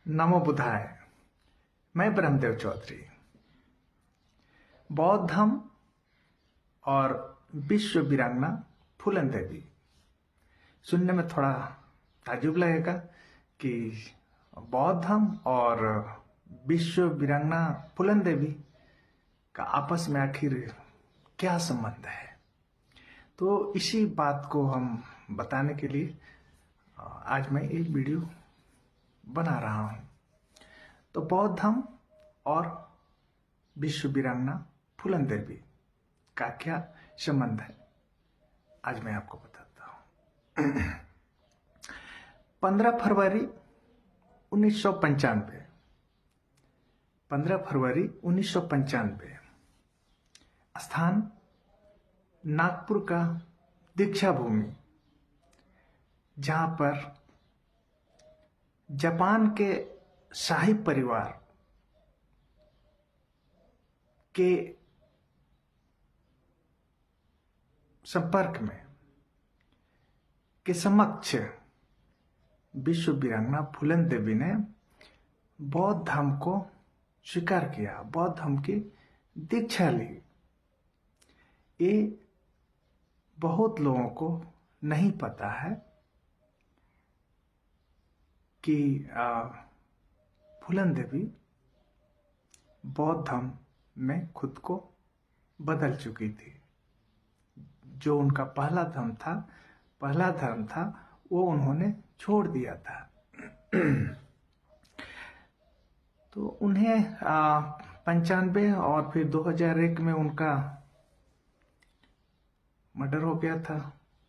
नमो बुद्धाय। मैं ब्रह्मदेव चौधरी। बौद्ध धर्म और विश्व वीरांगना फूलन देवी। सुनने में थोड़ा ताज्जुब लगेगा कि बौद्ध धर्म और विश्व वीरांगना फूलन देवी का आपस में आखिर क्या संबंध है। तो इसी बात को हम बताने के लिए आज मैं एक वीडियो बना रहा हूं। तो बौद्ध धर्म और विश्व वीरांगना फूलन देवी का क्या संबंध है, आज मैं आपको बताता हूं। 15 फरवरी 1995, 15 फरवरी 1995, स्थान नागपुर का दीक्षा भूमि, जहां पर जापान के शाही परिवार के संपर्क में के समक्ष विश्व वीरांगना फूलन देवी ने बौद्ध धर्म को स्वीकार किया, बौद्ध धर्म की दीक्षा ली। ये बहुत लोगों को नहीं पता है कि फूलन देवी बौद्ध धर्म में खुद को बदल चुकी थी। जो उनका पहला धर्म था वो उन्होंने छोड़ दिया था। तो उन्हें 95 और फिर 2001 में उनका मर्डर हो गया था।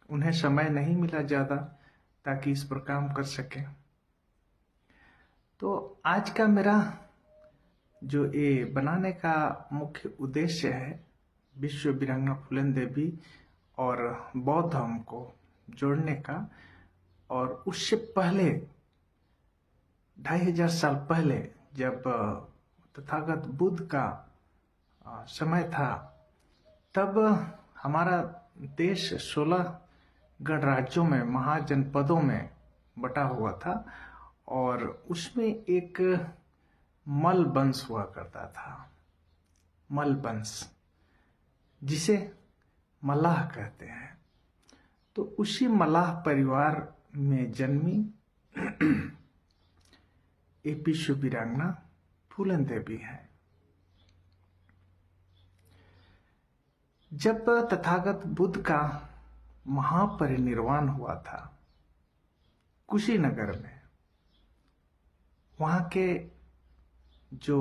उन्हें समय नहीं मिला ज़्यादा ताकि इस पर काम कर सके। तो आज का मेरा जो ये बनाने का मुख्य उद्देश्य है, विश्व वीरांगना फूलन देवी और बौद्ध धर्म को जोड़ने का, और उससे पहले 2500 साल पहले जब तथागत बुद्ध का समय था, तब हमारा देश 16 गणराज्यों में, महाजनपदों में बटा हुआ था, और उसमें एक मल वंश हुआ करता था। मल वंश, जिसे मल्लाह कहते हैं। तो उसी मल्लाह परिवार में जन्मी एक विश्व वीरांगना फूलन देवी है। जब तथागत बुद्ध का महापरिनिर्वाण हुआ था कुशीनगर में, वहां के जो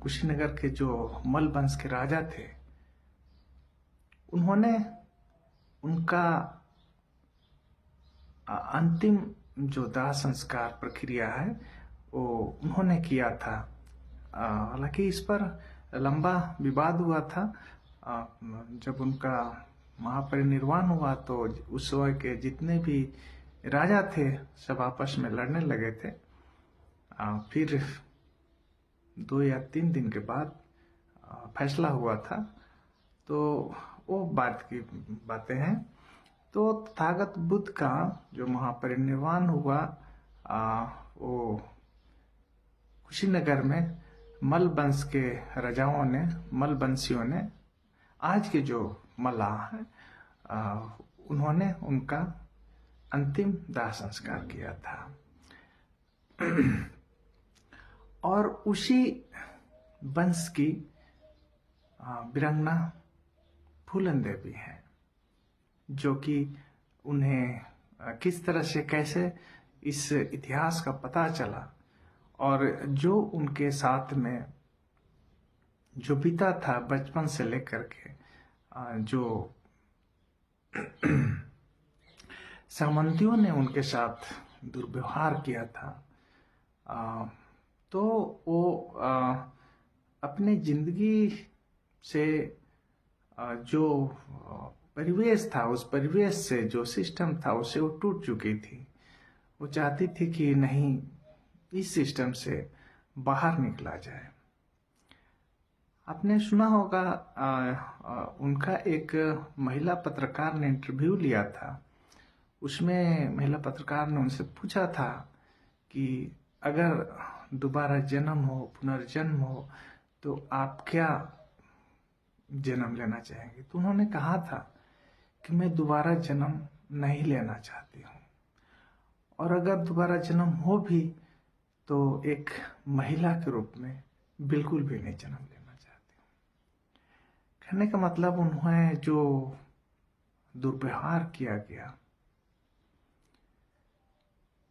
कुशीनगर के जो मल वंश के राजा थे, उन्होंने उनका अंतिम जो दाह संस्कार प्रक्रिया है वो उन्होंने किया था। हालांकि इस पर लंबा विवाद हुआ था। जब उनका महापरिनिर्वाण हुआ तो उस समय के जितने भी राजा थे सब आपस में लड़ने लगे थे। फिर 2 या 3 दिन के बाद फैसला हुआ था। तो वो बात की बातें हैं। तो तथागत बुद्ध का जो महापरिनिर्वाण हुआ, वो कुशीनगर में मल वंश के राजाओं ने, मल वंशियों ने, आज के जो मल्लाह हैं, उन्होंने उनका अंतिम दाह संस्कार किया था। और उसी वंश की वीरांगना फूलन देवी है, जो कि उन्हें किस तरह से, कैसे इस इतिहास का पता चला, और जो उनके साथ में जो बीता था बचपन से लेकर के, जो सामंतियों ने उनके साथ दुर्व्यवहार किया था, तो वो अपनी जिंदगी से जो परिवेश था, उस परिवेश से जो सिस्टम था उससे वो टूट चुकी थी। वो चाहती थी कि नहीं, इस सिस्टम से बाहर निकला जाए। आपने सुना होगा उनका एक महिला पत्रकार ने इंटरव्यू लिया था। उसमें महिला पत्रकार ने उनसे पूछा था कि अगर दोबारा जन्म हो, पुनर्जन्म हो, तो आप क्या जन्म लेना चाहेंगे? तो उन्होंने कहा था कि मैं दोबारा जन्म नहीं लेना चाहती हूँ, और अगर दोबारा जन्म हो भी तो एक महिला के रूप में बिल्कुल भी नहीं जन्म लेना चाहती हूँ। कहने का मतलब उन्हें जो दुर्व्यवहार किया गया,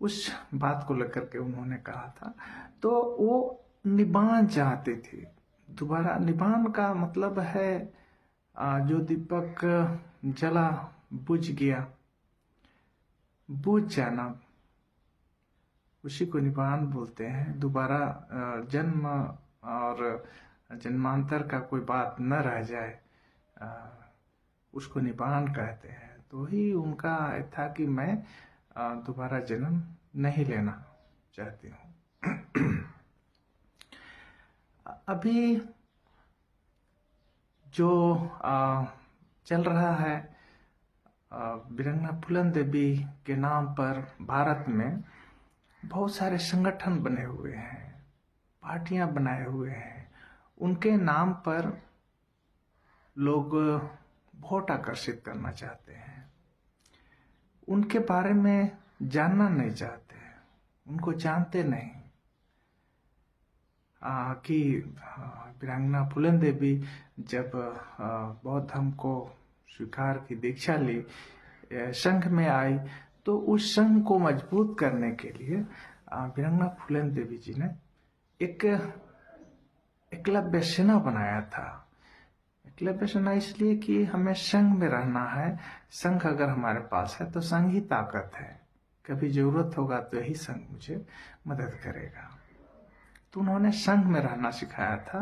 उस बात को लेकर के उन्होंने कहा था, तो वो निबान चाहते थे। दोबारा निबान का मतलब है जो दीपक जला बुझ गया, बुझ जाना, उसी को निबान बोलते हैं। दोबारा जन्म और जन्मांतर का कोई बात न रह जाए, उसको निबान कहते हैं। तो ही उनका था कि मैं दोबारा जन्म नहीं लेना चाहती हूँ। अभी जो चल रहा है, वीरांगना फूलन देवी के नाम पर भारत में बहुत सारे संगठन बने हुए हैं, पार्टियां बनाए हुए हैं। उनके नाम पर लोग वोट आकर्षित करना चाहते हैं, उनके बारे में जानना नहीं चाहते, उनको जानते नहीं कि वीरांगना फूलन देवी जब बौद्ध धर्म को स्वीकार की, दीक्षा ली, संघ में आई, तो उस संघ को मजबूत करने के लिए वीरांगना फूलन देवी जी ने एक एकलव्य सेना बनाया था। एकलव्य सेना इसलिए कि हमें संघ में रहना है, संघ अगर हमारे पास है तो संघ ही ताकत है, कभी जरूरत होगा तो यही संघ मुझे मदद करेगा। तो उन्होंने संघ में रहना सिखाया था।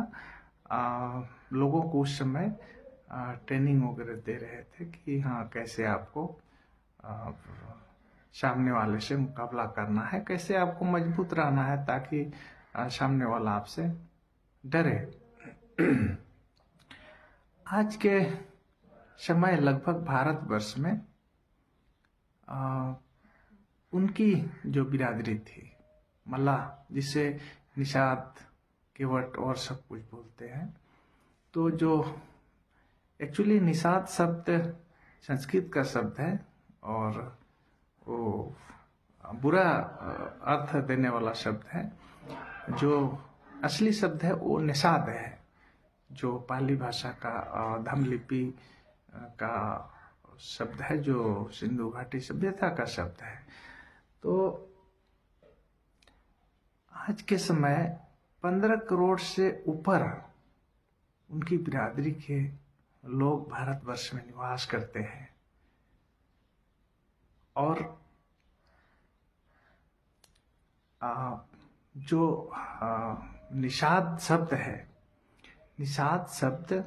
लोगों को उस समय ट्रेनिंग वगैरह दे रहे थे कि हाँ, कैसे आपको सामने वाले से मुकाबला करना है, कैसे आपको मजबूत रहना है ताकि सामने वाला आपसे डरे। आज के समय लगभग भारतवर्ष में उनकी जो बिरादरी थी, मल्लाह, जिसे निषाद, केवट और सब कुछ बोलते हैं, तो जो एक्चुअली निषाद शब्द संस्कृत का शब्द है और वो बुरा अर्थ देने वाला शब्द है। जो असली शब्द है वो निषाद है, जो पाली भाषा का धम्मलिपि का शब्द है, जो सिंधु घाटी सभ्यता का शब्द है। तो आज के समय 15 करोड़ से ऊपर उनकी बिरादरी के लोग भारतवर्ष में निवास करते हैं, और जो निषाद शब्द है, निषाद शब्द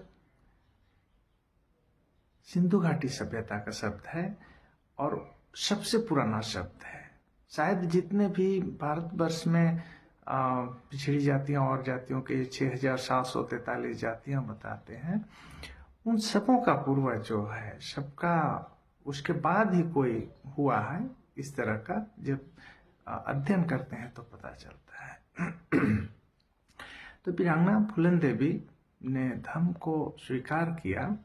सिंधु घाटी सभ्यता का शब्द है और सबसे पुराना शब्द है। शायद जितने भी भारतवर्ष में पिछड़ी जातियां और जातियों के 6743 जातियां बताते हैं, उन सबों का पूर्वज जो है, सबका उसके बाद ही कोई हुआ है इस तरह का। जब अध्ययन करते हैं तो पता चलता है। तो वीरांगना फूलन देवी ने धर्म को स्वीकार किया,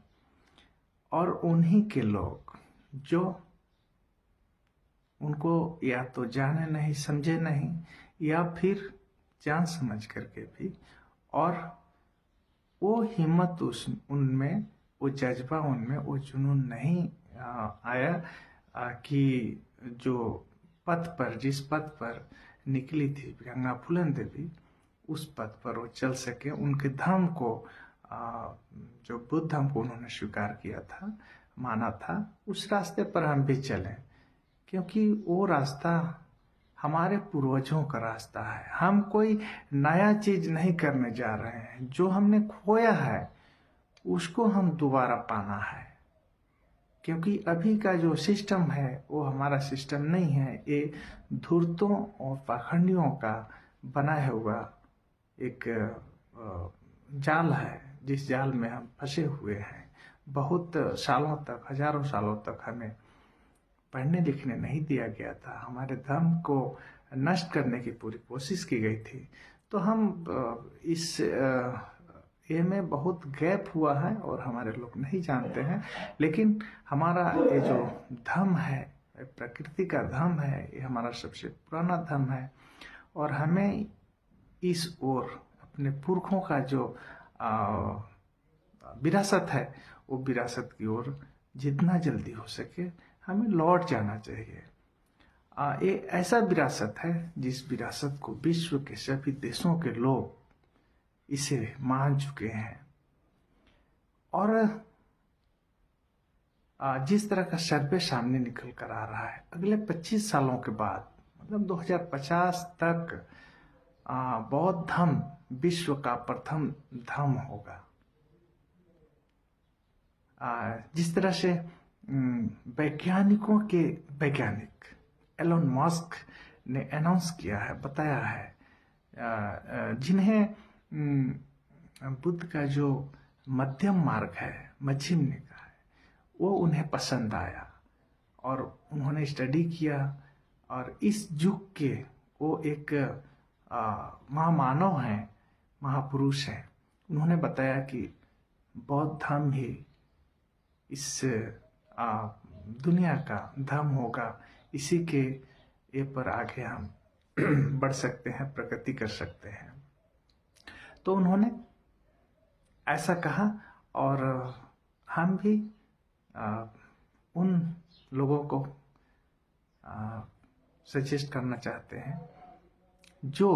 और उन्हीं के लोग जो उनको या तो जाने नहीं, समझे नहीं, या फिर जान समझ करके भी, और वो हिम्मत उनमें, वो जज्बा उनमें, वो जुनून नहीं आया कि जो पथ पर, जिस पथ पर निकली थी वीरांगना फूलन देवी, उस पथ पर वो चल सके, उनके धर्म को, जो बुद्ध धर्म को उन्होंने स्वीकार किया था, माना था, उस रास्ते पर हम भी चलें, क्योंकि वो रास्ता हमारे पूर्वजों का रास्ता है। हम कोई नया चीज नहीं करने जा रहे हैं। जो हमने खोया है उसको हम दोबारा पाना है, क्योंकि अभी का जो सिस्टम है वो हमारा सिस्टम नहीं है। ये धूर्तों और पाखंडियों का बनाया हुआ एक जाल है, जिस जाल में हम फंसे हुए हैं। बहुत सालों तक, हजारों सालों तक हमें पढ़ने लिखने नहीं दिया गया था, हमारे धर्म को नष्ट करने की पूरी कोशिश की गई थी। तो हम इस ये में बहुत गैप हुआ है और हमारे लोग नहीं जानते हैं। लेकिन हमारा ये जो धर्म है, प्रकृति का धर्म है, ये हमारा सबसे पुराना धर्म है और हमें इस ओर अपने पुरखों का जो विरासत है, वो विरासत की ओर जितना जल्दी हो सके हमें लौट जाना चाहिए। ये ऐसा विरासत है जिस विरासत को विश्व के सभी देशों के लोग इसे मान चुके हैं और जिस तरह का सर्वे सामने निकल कर आ रहा है, अगले 25 सालों के बाद मतलब 2050 तक बौद्ध धर्म विश्व का प्रथम धर्म होगा। जिस तरह से वैज्ञानिकों के वैज्ञानिक एलोन मस्क ने अनाउंस किया है, बताया है, जिन्हें बुद्ध का जो मध्यम मार्ग है, मध्यम का है, वो उन्हें पसंद आया और उन्होंने स्टडी किया और इस युग के वो एक महामानव हैं, महापुरुष हैं। उन्होंने बताया कि बौद्ध धर्म ही इस दुनिया का धर्म होगा, इसी के ये पर आगे हम बढ़ सकते हैं, प्रगति कर सकते हैं। तो उन्होंने ऐसा कहा और हम भी उन लोगों को सजेस्ट करना चाहते हैं जो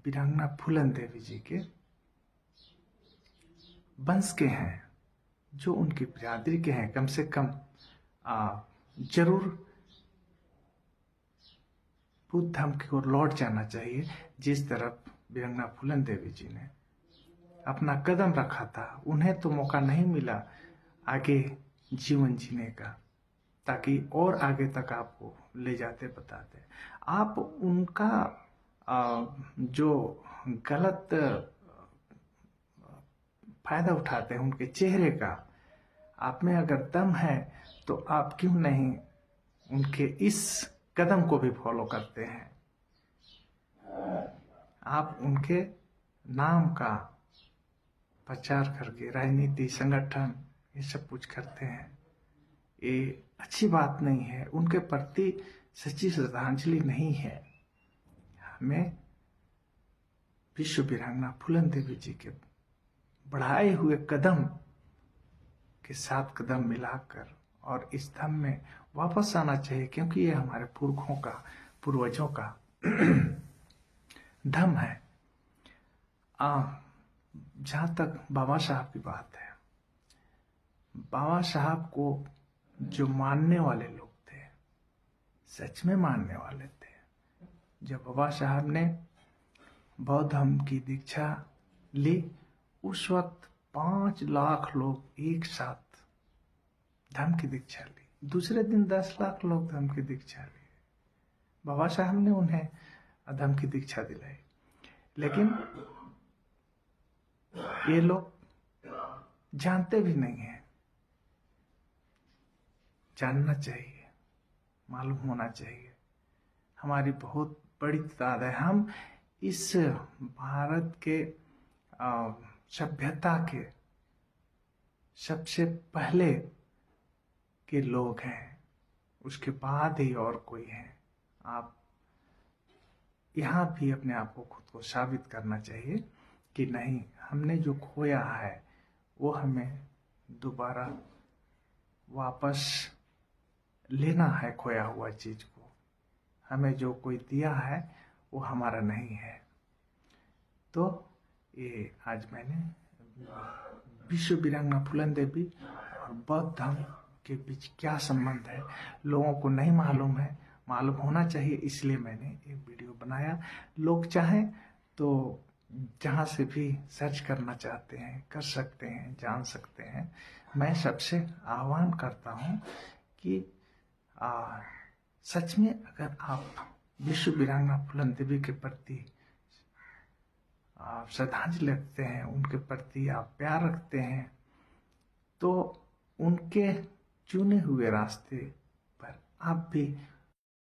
वीरांगना फूलन देवी जी के वंश के हैं, जो उनकी बिरादरी के हैं, कम से कम जरूर बुद्ध धर्म की ओर लौट जाना चाहिए, जिस तरफ वीरांगना फूलन देवी जी ने अपना कदम रखा था। उन्हें तो मौका नहीं मिला आगे जीवन जीने का, ताकि और आगे तक आपको ले जाते बताते। आप उनका जो गलत फायदा उठाते हैं उनके चेहरे का, आप में अगर दम है तो आप क्यों नहीं उनके इस कदम को भी फॉलो करते हैं। आप उनके नाम का प्रचार करके राजनीति, संगठन, ये सब कुछ करते हैं, ये अच्छी बात नहीं है, उनके प्रति सच्ची श्रद्धांजलि नहीं है। हमें विश्व वीरांगना फूलन देवी जी के बढ़ाए हुए कदम के साथ कदम मिलाकर और इस धर्म में वापस आना चाहिए, क्योंकि ये हमारे पुरखों का, पूर्वजों का धर्म है। जहाँ तक बाबा साहब की बात है, बाबा साहब को जो मानने वाले लोग थे, सच में मानने वाले थे। जब बाबा साहब ने बौद्ध धर्म की दीक्षा ली, उस वक्त 5 लाख लोग एक साथ धर्म की दीक्षा ली। दूसरे दिन 10 लाख लोग धर्म की दीक्षा ली। बाबा साहब ने उन्हें धर्म की दीक्षा दिलाई। लेकिन ये लोग जानते भी नहीं हैं। जानना चाहिए, मालूम होना चाहिए। हमारी बहुत बड़ी तादाद है। हम इस भारत के सभ्यता के सबसे पहले के लोग हैं, उसके बाद ही और कोई है। आप यहाँ भी अपने आप को खुद को साबित करना चाहिए कि नहीं, हमने जो खोया है वो हमें दोबारा वापस लेना है, खोया हुआ चीज को। हमें जो कोई दिया है वो हमारा नहीं है। तो ये आज मैंने विश्व वीरांगना फूलन देवी और बौद्ध धर्म के बीच क्या संबंध है, लोगों को नहीं मालूम है, मालूम होना चाहिए, इसलिए मैंने एक वीडियो बनाया। लोग चाहें तो जहाँ से भी सर्च करना चाहते हैं कर सकते हैं, जान सकते हैं। मैं सबसे आह्वान करता हूँ कि सच में अगर आप विश्व वीरांगना फूलन देवी के प्रति श्रद्धांजलि रखते हैं, उनके प्रति आप प्यार रखते हैं, तो उनके चुने हुए रास्ते पर आप भी